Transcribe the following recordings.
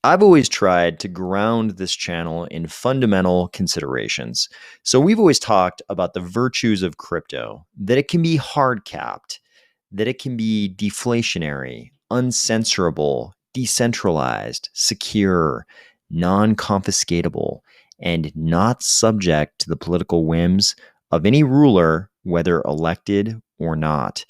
I've always tried to ground this channel in fundamental considerations. So we've always talked about the virtues of crypto, that it can be hard capped, that it can be deflationary, uncensorable, decentralized, secure, non-confiscatable, and not subject to the political whims of any ruler, whether elected or not.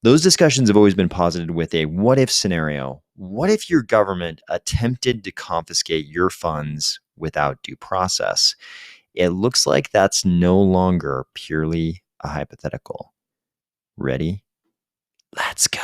Those discussions have always been posited with a what if scenario. What if your government attempted to confiscate your funds without due process? It looks like that's no longer purely a hypothetical. Ready? Let's go.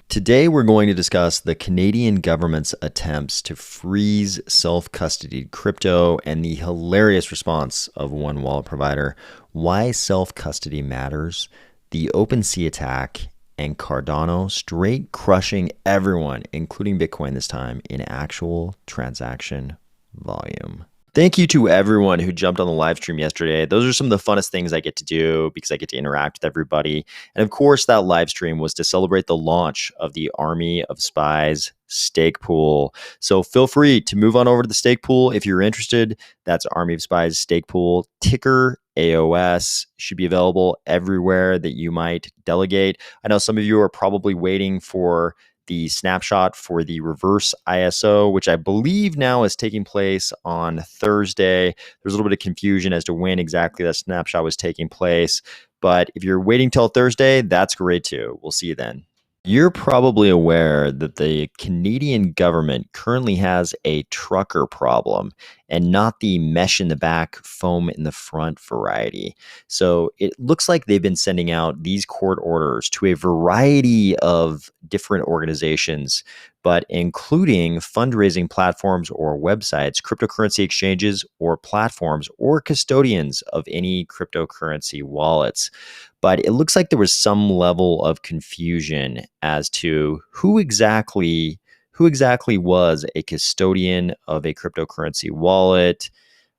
Today, we're going to discuss the Canadian government's attempts to freeze self-custodied crypto and the hilarious response of one wallet provider, why self-custody matters, the OpenSea attack, and Cardano straight crushing everyone, including Bitcoin this time, in actual transaction volume. Thank you to everyone who jumped on the live stream yesterday. Those are some of the funnest things I get to do because I get to interact with everybody. And of course, that live stream was to celebrate the launch of the Army of Spies Stakepool. So feel free to move on over to the Stakepool if you're interested. That's Army of Spies Stakepool. Ticker AOS should be available everywhere that you might delegate. I know some of you are probably waiting for the snapshot for the reverse ISO, which I believe now is taking place on Thursday. There's a little bit of confusion as to when exactly that snapshot was taking place. But if you're waiting till Thursday, that's great too. We'll see you then. You're probably aware that the Canadian government currently has a trucker problem and not the mesh in the back, foam in the front variety. So it looks like they've been sending out these court orders to a variety of different organizations, but including fundraising platforms or websites, cryptocurrency exchanges or platforms, or custodians of any cryptocurrency wallets. But it looks like there was some level of confusion as to who exactly was a custodian of a cryptocurrency wallet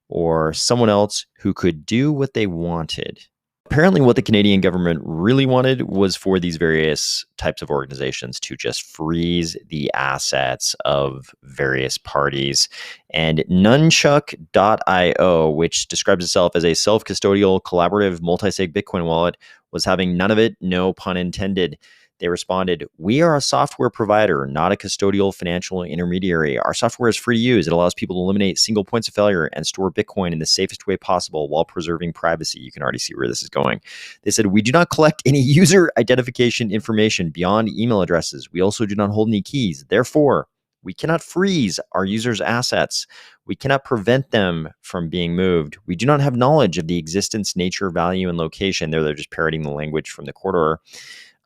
or someone else who could do what they wanted. Apparently, what the Canadian government really wanted was for these various types of organizations to just freeze the assets of various parties. And nunchuck.io, which describes itself as a self-custodial, collaborative, multi-sig Bitcoin wallet, was having none of it, no pun intended. They responded, "We are a software provider, not a custodial financial intermediary. Our software is free to use. It allows people to eliminate single points of failure and store Bitcoin in the safest way possible while preserving privacy." You can already see where this is going. They said, "We do not collect any user identification information beyond email addresses. We also do not hold any keys. Therefore, we cannot freeze our users' assets. We cannot prevent them from being moved. We do not have knowledge of the existence, nature, value, and location." They're just parroting the language from the court order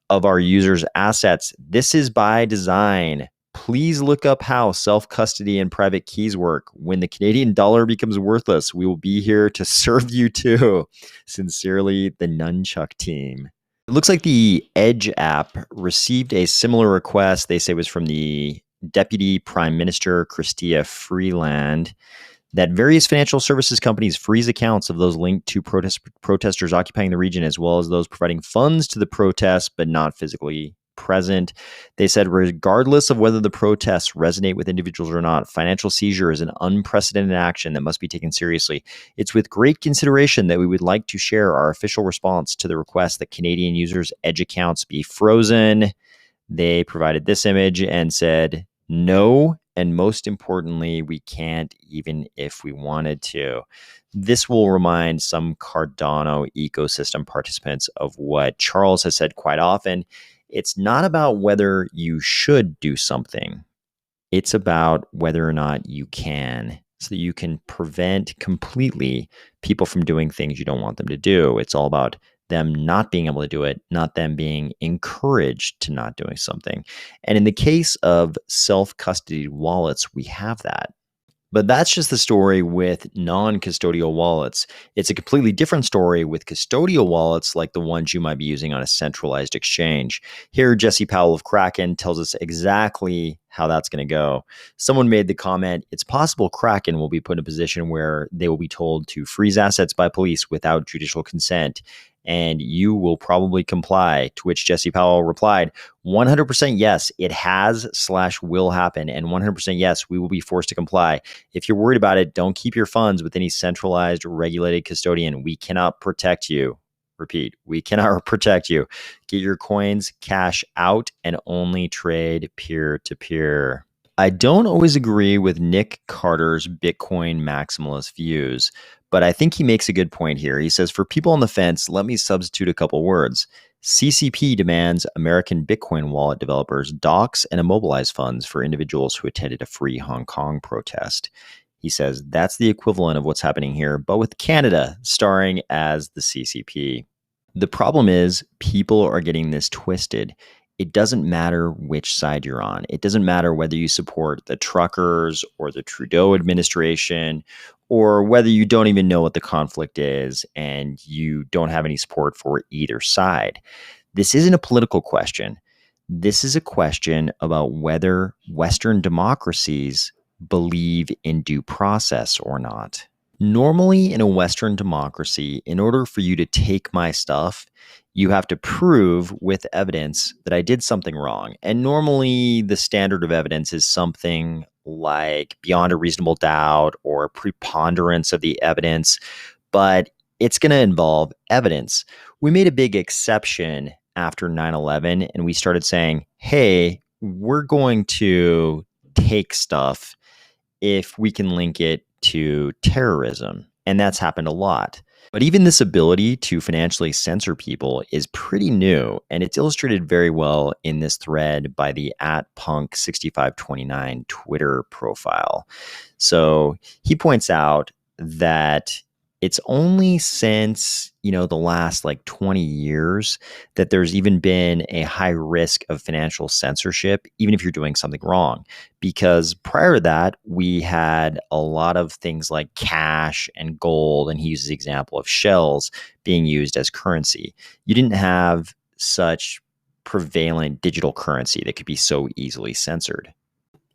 of our users' assets. This is by design. Please look up how self-custody and private keys work. When the Canadian dollar becomes worthless, we will be here to serve you too. Sincerely, the Nunchuck team. It looks like the Edge app received a similar request. They say it was from the Deputy Prime Minister, Chrystia Freeland, that various financial services companies freeze accounts of those linked to protesters occupying the region, as well as those providing funds to the protests but not physically present. They said, regardless of whether the protests resonate with individuals or not, financial seizure is an unprecedented action that must be taken seriously. It's with great consideration that we would like to share our official response to the request that Canadian users' Edge accounts be frozen. They provided this image and said, "No, and most importantly, we can't even if we wanted to." This will remind some Cardano ecosystem participants of what Charles has said quite often. It's not about whether you should do something. It's about whether or not you can, so that you can prevent completely people from doing things you don't want them to do. It's all about them not being able to do it, not them being encouraged to not doing something. And in the case of self-custody wallets, we have that. But that's just the story with non-custodial wallets. It's a completely different story with custodial wallets like the ones you might be using on a centralized exchange. Here, Jesse Powell of Kraken tells us exactly how that's going to go. Someone made the comment, it's possible Kraken will be put in a position where they will be told to freeze assets by police without judicial consent, and you will probably comply. To which Jesse Powell replied, 100% yes, it has/will happen, and 100% yes, we will be forced to comply. If you're worried about it, don't keep your funds with any centralized regulated custodian. We cannot protect you. Repeat, we cannot protect you. Get your coins, cash out, and only trade peer to peer. I don't always agree with Nick Carter's Bitcoin maximalist views, but I think he makes a good point here. He says, for people on the fence, let me substitute a couple words. CCP demands American Bitcoin wallet developers dox and immobilize funds for individuals who attended a free Hong Kong protest. He says that's the equivalent of what's happening here, but with Canada starring as the CCP. The problem is people are getting this twisted. It doesn't matter which side you're on. It doesn't matter whether you support the truckers or the Trudeau administration, or whether you don't even know what the conflict is and you don't have any support for either side. This isn't a political question. This is a question about whether Western democracies believe in due process or not. Normally, in a Western democracy, in order for you to take my stuff, you have to prove with evidence that I did something wrong. And normally, the standard of evidence is something like beyond a reasonable doubt or preponderance of the evidence, but it's going to involve evidence. We made a big exception after 9/11, and we started saying, hey, we're going to take stuff if we can link it to terrorism. And that's happened a lot. But even this ability to financially censor people is pretty new, and it's illustrated very well in this thread by the @punk6529 Twitter profile. So he points out that it's only since, the last like 20 years that there's even been a high risk of financial censorship, even if you're doing something wrong. Because prior to that, we had a lot of things like cash and gold, and he uses the example of shells being used as currency. You didn't have such prevalent digital currency that could be so easily censored.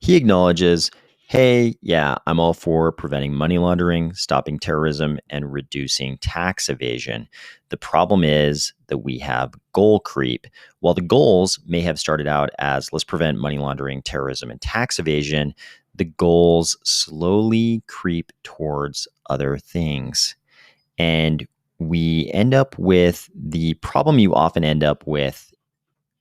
He acknowledges, hey, yeah, I'm all for preventing money laundering, stopping terrorism, and reducing tax evasion. The problem is that we have goal creep. While the goals may have started out as let's prevent money laundering, terrorism, and tax evasion, the goals slowly creep towards other things. And we end up with the problem you often end up with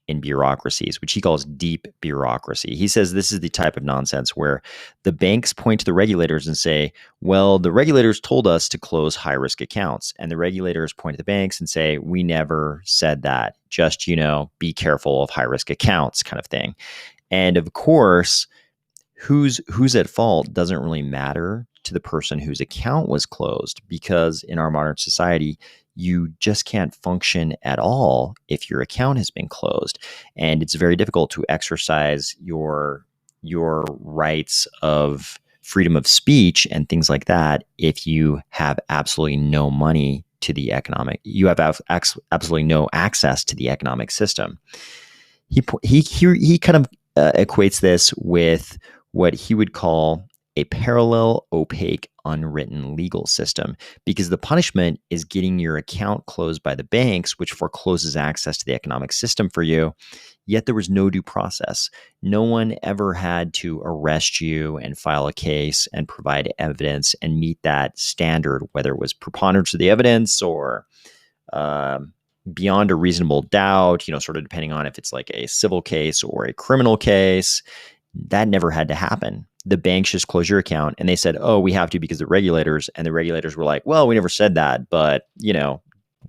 in bureaucracies, which he calls deep bureaucracy. He says this is the type of nonsense where the banks point to the regulators and say, well, the regulators told us to close high risk accounts. And the regulators point to the banks and say, we never said that. Just, be careful of high risk accounts kind of thing. And of course, who's at fault doesn't really matter to the person whose account was closed, because in our modern society, you just can't function at all if your account has been closed. And it's very difficult to exercise your rights of freedom of speech and things like that if you have absolutely no money to the economic, you have absolutely no access to the economic system. He kind of equates this with what he would call a parallel, opaque, unwritten legal system, because the punishment is getting your account closed by the banks, which forecloses access to the economic system for you. Yet there was no due process. No one ever had to arrest you and file a case and provide evidence and meet that standard, whether it was preponderance of the evidence or beyond a reasonable doubt, sort of depending on if it's like a civil case or a criminal case. That never had to happen. The banks just closed your account and they said, oh, we have to because the regulators, and the regulators were like, well, we never said that, but,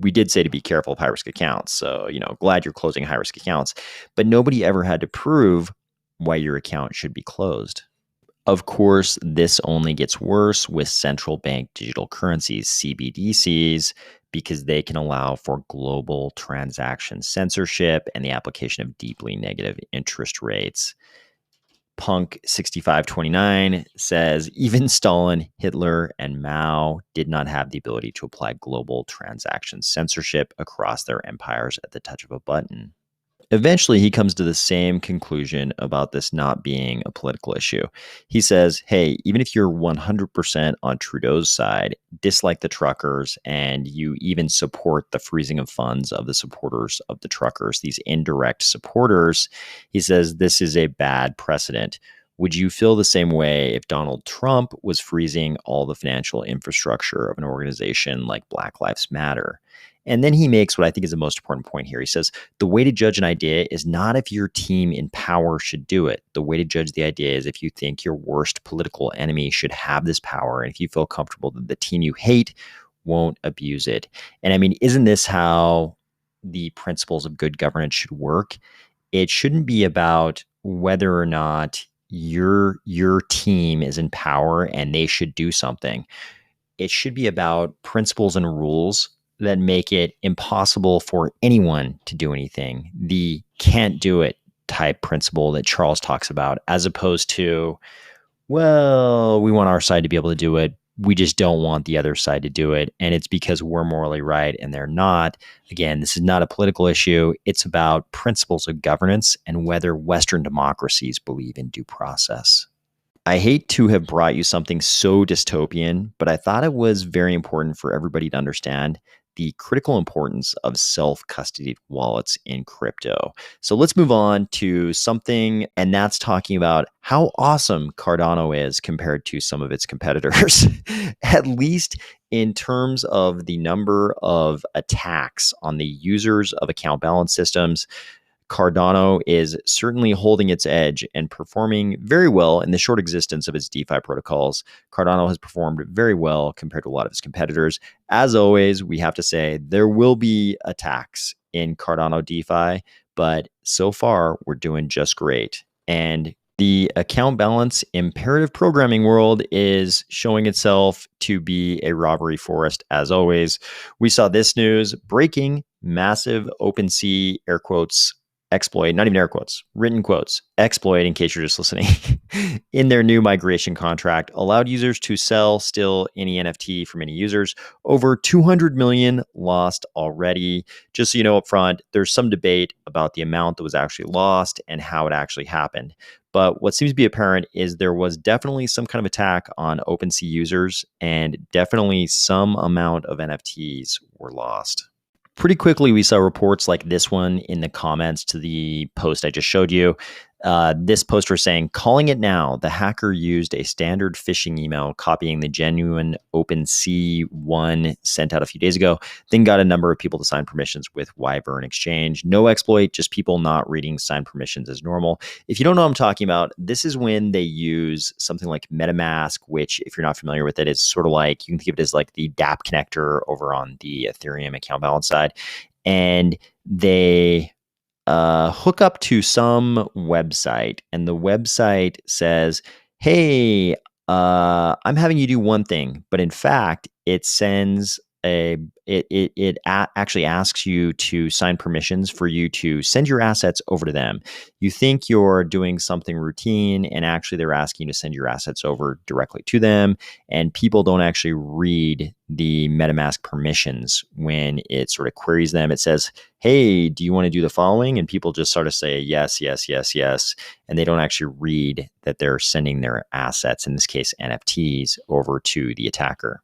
we did say to be careful of high risk accounts. So, glad you're closing high risk accounts, but nobody ever had to prove why your account should be closed. Of course, this only gets worse with central bank digital currencies, CBDCs, because they can allow for global transaction censorship and the application of deeply negative interest rates. Punk 6529 says even Stalin, Hitler, and Mao did not have the ability to apply global transaction censorship across their empires at the touch of a button. Eventually, he comes to the same conclusion about this not being a political issue. He says, hey, even if you're 100% on Trudeau's side, dislike the truckers, and you even support the freezing of funds of the supporters of the truckers, these indirect supporters, he says this is a bad precedent. Would you feel the same way if Donald Trump was freezing all the financial infrastructure of an organization like Black Lives Matter? And then he makes what I think is the most important point here. He says, the way to judge an idea is not if your team in power should do it. The way to judge the idea is if you think your worst political enemy should have this power, and if you feel comfortable that the team you hate won't abuse it. And I mean, isn't this how the principles of good governance should work? It shouldn't be about whether or not your team is in power and they should do something. It should be about principles and rules that make it impossible for anyone to do anything. The can't do it type principle that Charles talks about, as opposed to, well, we want our side to be able to do it. We just don't want the other side to do it. And it's because we're morally right and they're not. Again, this is not a political issue. It's about principles of governance and whether Western democracies believe in due process. I hate to have brought you something so dystopian, but I thought it was very important for everybody to understand the critical importance of self-custodied wallets in crypto. So let's move on to something, and that's talking about how awesome Cardano is compared to some of its competitors, at least in terms of the number of attacks on the users of account balance systems. Cardano is certainly holding its edge and performing very well in the short existence of its DeFi protocols. Cardano has performed very well compared to a lot of its competitors. As always, we have to say there will be attacks in Cardano DeFi, but so far we're doing just great. And the account balance imperative programming world is showing itself to be a robbery forest as always. We saw this news breaking: massive OpenSea air quotes exploit, not even air quotes, written quotes, exploit, in case you're just listening, in their new migration contract, allowed users to sell still any NFT from any users. Over 200 million lost already. Just so you know up front, there's some debate about the amount that was actually lost and how it actually happened. But what seems to be apparent is there was definitely some kind of attack on OpenSea users, and definitely some amount of NFTs were lost. Pretty quickly, we saw reports like this one in the comments to the post I just showed you. This poster saying, calling it now, the hacker used a standard phishing email copying the genuine OpenSea one sent out a few days ago, then got a number of people to sign permissions with Wyvern Exchange. No exploit, just people not reading signed permissions as normal. If you don't know what I'm talking about, this is when they use something like MetaMask, which, if you're not familiar with it, is sort of like, you can think of it as like the DApp connector over on the Ethereum account balance side. And they hook up to some website, and the website says, hey, I'm having you do one thing, but in fact, it sends actually asks you to sign permissions for you to send your assets over to them. You think you're doing something routine, and actually they're asking you to send your assets over directly to them. And people don't actually read the MetaMask permissions when it sort of queries them. It says, hey, do you want to do the following? And people just sort of say, yes, yes, yes, yes. And they don't actually read that they're sending their assets, in this case, NFTs, over to the attacker.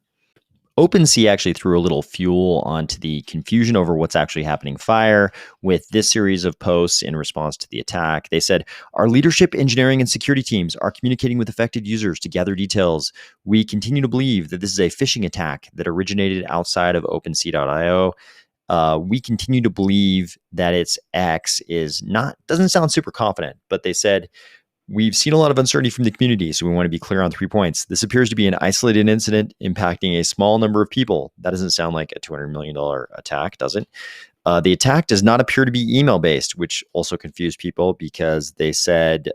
OpenSea actually threw a little fuel onto the confusion over what's actually happening fire with this series of posts in response to the attack. They said, our leadership, engineering, and security teams are communicating with affected users to gather details. We continue to believe that this is a phishing attack that originated outside of OpenSea.io. We continue to believe that its X doesn't sound super confident, but they said, we've seen a lot of uncertainty from the community, so we want to be clear on 3 points. This appears to be an isolated incident impacting a small number of people. That doesn't sound like a $200 million attack, does it? The attack does not appear to be email-based, which also confused people because they said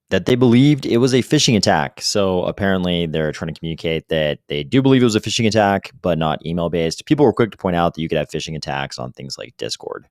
that they believed it was a phishing attack. So apparently they're trying to communicate that they do believe it was a phishing attack, but not email-based. People were quick to point out that you could have phishing attacks on things like Discord.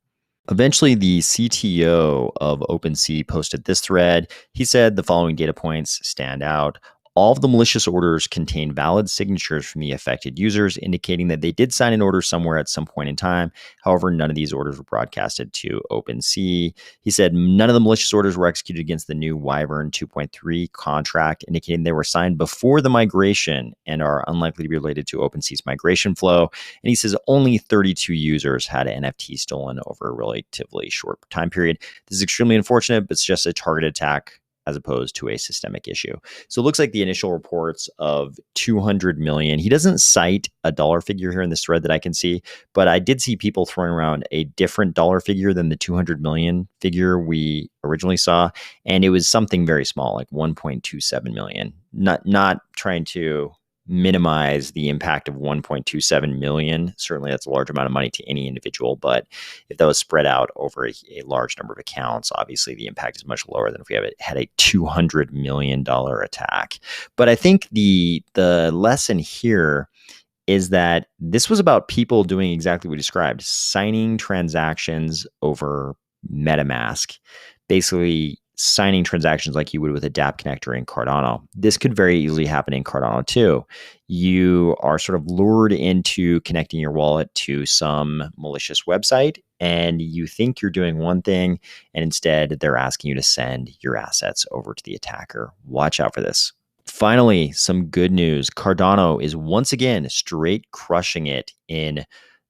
Eventually, the CTO of OpenSea posted this thread. He said the following data points stand out. All of the malicious orders contain valid signatures from the affected users, indicating that they did sign an order somewhere at some point in time. However, none of these orders were broadcasted to OpenSea. He said none of the malicious orders were executed against the new Wyvern 2.3 contract, indicating they were signed before the migration and are unlikely to be related to OpenSea's migration flow. And he says only 32 users had NFT stolen over a relatively short time period. This is extremely unfortunate, but it's just a targeted attack as opposed to a systemic issue. So it looks like the initial reports of 200 million. He doesn't cite a dollar figure here in this thread that I can see, but I did see people throwing around a different dollar figure than the 200 million figure we originally saw. And it was something very small, like 1.27 million. Not trying to minimize the impact of 1.27 million. Certainly that's a large amount of money to any individual, but if that was spread out over a large number of accounts, obviously the impact is much lower than if we had a $200 million attack. But I think the lesson here is that this was about people doing exactly what we described, signing transactions over MetaMask, basically signing transactions like you would with a dApp connector in Cardano. This could very easily happen in Cardano too. You are sort of lured into connecting your wallet to some malicious website, and you think you're doing one thing, and instead they're asking you to send your assets over to the attacker. Watch out for this. Finally, some good news. Cardano is once again straight crushing it in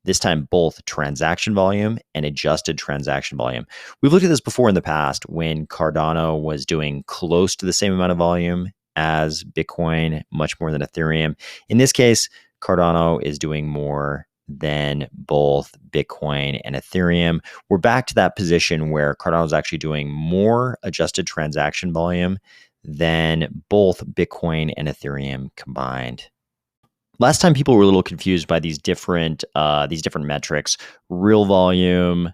this time both transaction volume and adjusted transaction volume. We've looked at this before in the past when Cardano was doing close to the same amount of volume as Bitcoin, much more than Ethereum. In this case, Cardano is doing more than both Bitcoin and Ethereum. We're back to that position where Cardano is actually doing more adjusted transaction volume than both Bitcoin and Ethereum combined. Last time people were a little confused by these different metrics: real volume,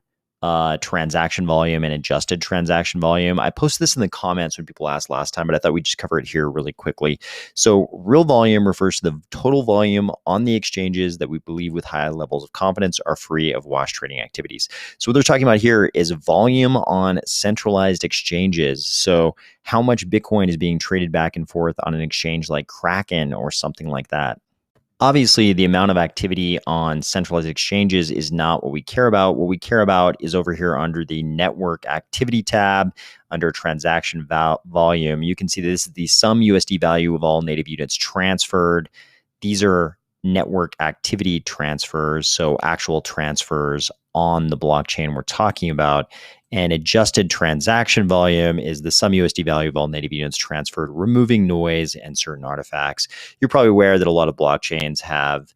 transaction volume, and adjusted transaction volume. I posted this in the comments when people asked last time, but I thought we'd just cover it here really quickly. So real volume refers to the total volume on the exchanges that we believe with high levels of confidence are free of wash trading activities. So what they're talking about here is volume on centralized exchanges. So how much Bitcoin is being traded back and forth on an exchange like Kraken or something like that. Obviously, the amount of activity on centralized exchanges is not what we care about. What we care about is over here under the network activity tab under transaction volume. You can see that this is the sum USD value of all native units transferred. These are network activity transfers, so actual transfers on the blockchain we're talking about. And adjusted transaction volume is the sum USD value of all native units transferred, removing noise and certain artifacts. You're probably aware that a lot of blockchains have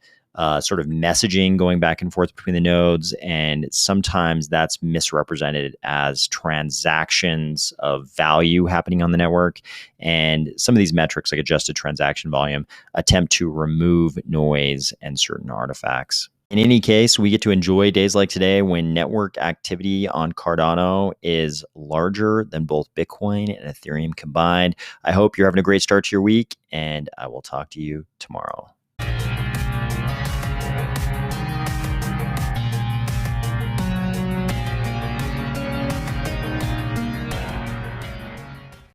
sort of messaging going back and forth between the nodes, and sometimes that's misrepresented as transactions of value happening on the network. And some of these metrics, like adjusted transaction volume, attempt to remove noise and certain artifacts. In any case, we get to enjoy days like today when network activity on Cardano is larger than both Bitcoin and Ethereum combined. I hope you're having a great start to your week, and I will talk to you tomorrow.